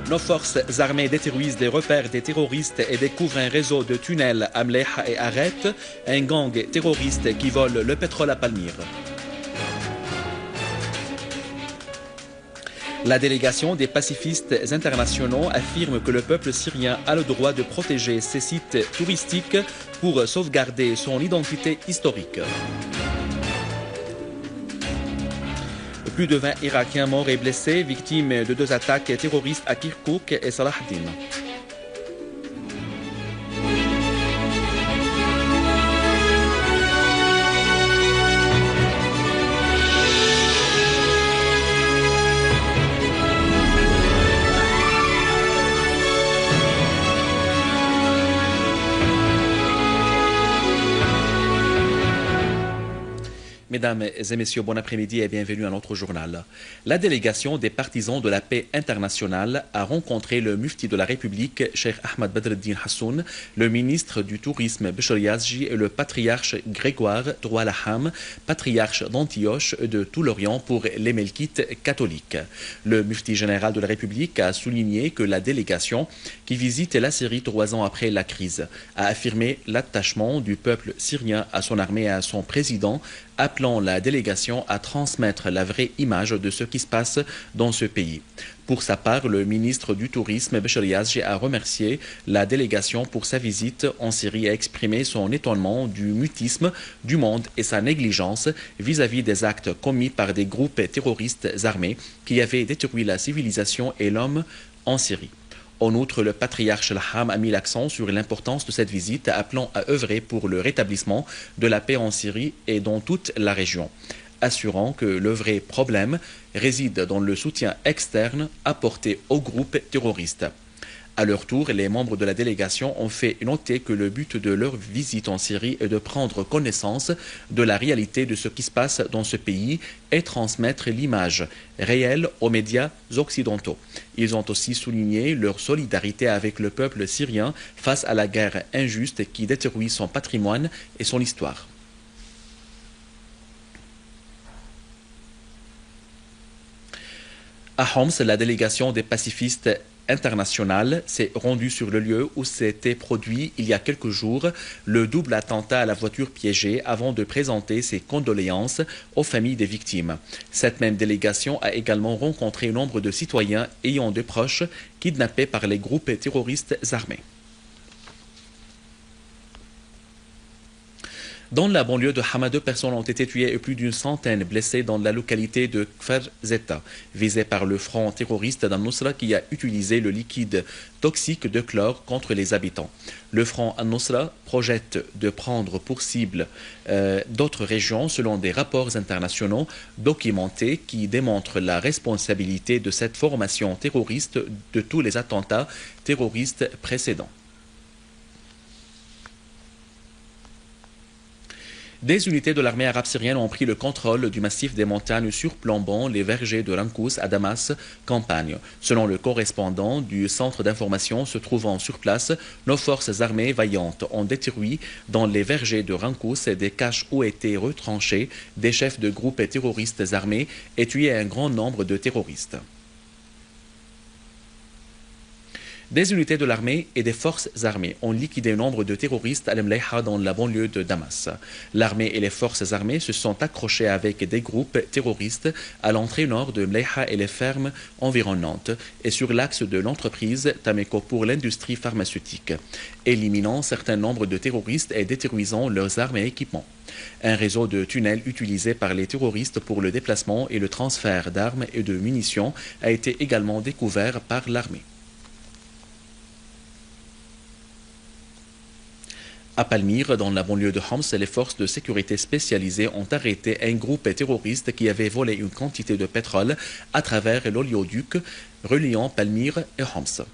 Nos forces armées détruisent des repères des terroristes et découvrent un réseau de tunnels à Mleha et Arret, un gang terroriste qui vole le pétrole à Palmyre. La délégation des pacifistes internationaux affirme que le peuple syrien a le droit de protéger ses sites touristiques pour sauvegarder son identité historique. Plus de 20 Irakiens morts et blessés, victimes de 2 attaques terroristes à Kirkouk et Salah ad-Din. Mesdames et messieurs, bon après-midi et bienvenue à notre journal. La délégation des partisans de la paix internationale a rencontré le mufti de la République, Cheikh Ahmad Badreddin Hassoun, le ministre du Tourisme, Béchir Yazji, et le patriarche Grégoire Droit-Laham, patriarche d'Antioche et de tout l'Orient pour les Melkites catholiques. Le mufti général de la République a souligné que la délégation, qui visite la Syrie 3 ans après la crise, a affirmé l'attachement du peuple syrien à son armée et à son président, appelant la délégation à transmettre la vraie image de ce qui se passe dans ce pays. Pour sa part, le ministre du Tourisme, Béchir Yazji, a remercié la délégation pour sa visite en Syrie et a exprimé son étonnement du mutisme du monde et sa négligence vis-à-vis des actes commis par des groupes terroristes armés qui avaient détruit la civilisation et l'homme en Syrie. En outre, le patriarche Laham a mis l'accent sur l'importance de cette visite, appelant à œuvrer pour le rétablissement de la paix en Syrie et dans toute la région, assurant que le vrai problème réside dans le soutien externe apporté aux groupes terroristes. À leur tour, les membres de la délégation ont fait noter que le but de leur visite en Syrie est de prendre connaissance de la réalité de ce qui se passe dans ce pays et transmettre l'image réelle aux médias occidentaux. Ils ont aussi souligné leur solidarité avec le peuple syrien face à la guerre injuste qui détruit son patrimoine et son histoire. À Homs, la délégation des pacifistes internationale s'est rendue sur le lieu où s'était produit il y a quelques jours le double attentat à la voiture piégée avant de présenter ses condoléances aux familles des victimes. Cette même délégation a également rencontré nombre de citoyens ayant des proches kidnappés par les groupes terroristes armés. Dans la banlieue de Hama, 2 personnes ont été tuées et plus d'une centaine blessées dans la localité de Kfar Zeta, visée par le front terroriste d'Al-Nusra qui a utilisé le liquide toxique de chlore contre les habitants. Le front Al-Nusra projette de prendre pour cible d'autres régions selon des rapports internationaux documentés qui démontrent la responsabilité de cette formation terroriste de tous les attentats terroristes précédents. Des unités de l'armée arabe syrienne ont pris le contrôle du massif des montagnes surplombant les vergers de Rankous à Damas, campagne. Selon le correspondant du centre d'information se trouvant sur place, nos forces armées vaillantes ont détruit dans les vergers de Rankous des caches où étaient retranchés des chefs de groupes terroristes armés et tué un grand nombre de terroristes. Des unités de l'armée et des forces armées ont liquidé nombre de terroristes à Mleha dans la banlieue de Damas. L'armée et les forces armées se sont accrochées avec des groupes terroristes à l'entrée nord de Mleha et les fermes environnantes et sur l'axe de l'entreprise Tameco pour l'industrie pharmaceutique, éliminant certain nombre de terroristes et détruisant leurs armes et équipements. Un réseau de tunnels utilisé par les terroristes pour le déplacement et le transfert d'armes et de munitions a été également découvert par l'armée. À Palmyre, dans la banlieue de Homs, les forces de sécurité spécialisées ont arrêté un groupe terroriste qui avait volé une quantité de pétrole à travers l'oléoduc reliant Palmyre et Homs.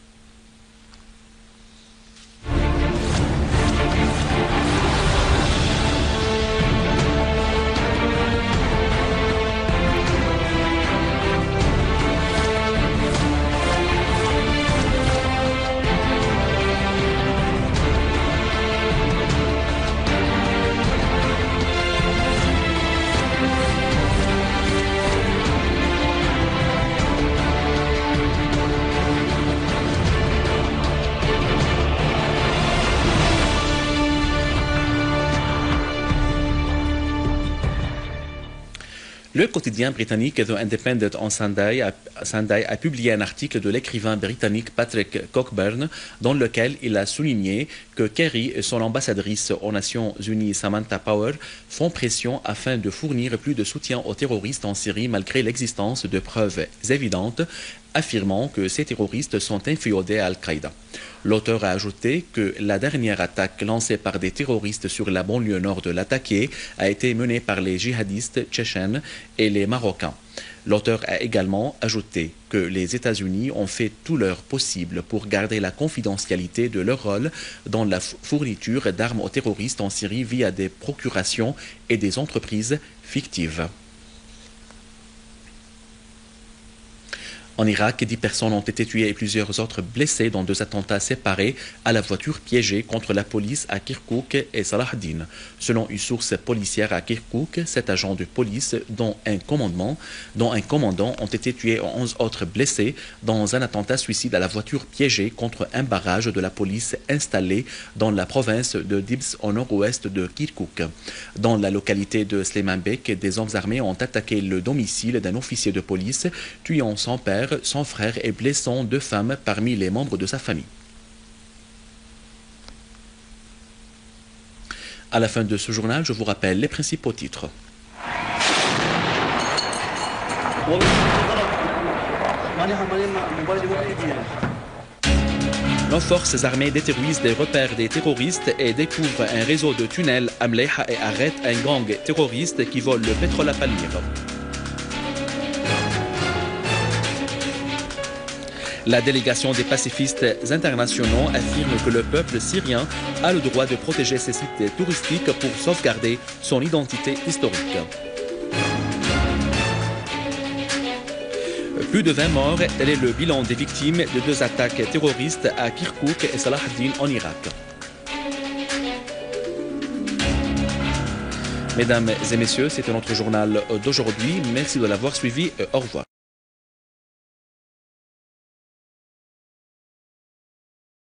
Le quotidien britannique The Independent en Sunday a publié un article de l'écrivain britannique Patrick Cockburn dans lequel il a souligné que Kerry et son ambassadrice aux Nations Unies Samantha Power font pression afin de fournir plus de soutien aux terroristes en Syrie malgré l'existence de preuves évidentes affirmant que ces terroristes sont inféodés à Al-Qaïda. L'auteur a ajouté que la dernière attaque lancée par des terroristes sur la banlieue nord de Latakia a été menée par les djihadistes tchétchènes et les Marocains. L'auteur a également ajouté que les États-Unis ont fait tout leur possible pour garder la confidentialité de leur rôle dans la fourniture d'armes aux terroristes en Syrie via des procurations et des entreprises fictives. En Irak, 10 personnes ont été tuées et plusieurs autres blessées dans 2 attentats séparés à la voiture piégée contre la police à Kirkouk et Salah ad-Din. Selon une source policière à Kirkouk, 7 agents de police, dont un commandant, ont été tués et 11 autres blessés dans un attentat suicide à la voiture piégée contre un barrage de la police installé dans la province de Dibs au nord-ouest de Kirkouk. Dans la localité de Sleimanbek, des hommes armés ont attaqué le domicile d'un officier de police, tuant son père, son frère et blessant 2 femmes parmi les membres de sa famille. À la fin de ce journal, je vous rappelle les principaux titres. Nos forces armées détruisent des repères des terroristes et découvrent un réseau de tunnels à Mleiha et arrêtent un gang terroriste qui vole le pétrole à Palmyre. La délégation des pacifistes internationaux affirme que le peuple syrien a le droit de protéger ses sites touristiques pour sauvegarder son identité historique. Plus de 20 morts, tel est le bilan des victimes de 2 attaques terroristes à Kirkouk et Salah ad-Din en Irak. Mesdames et messieurs, c'était notre journal d'aujourd'hui. Merci de l'avoir suivi. Au revoir.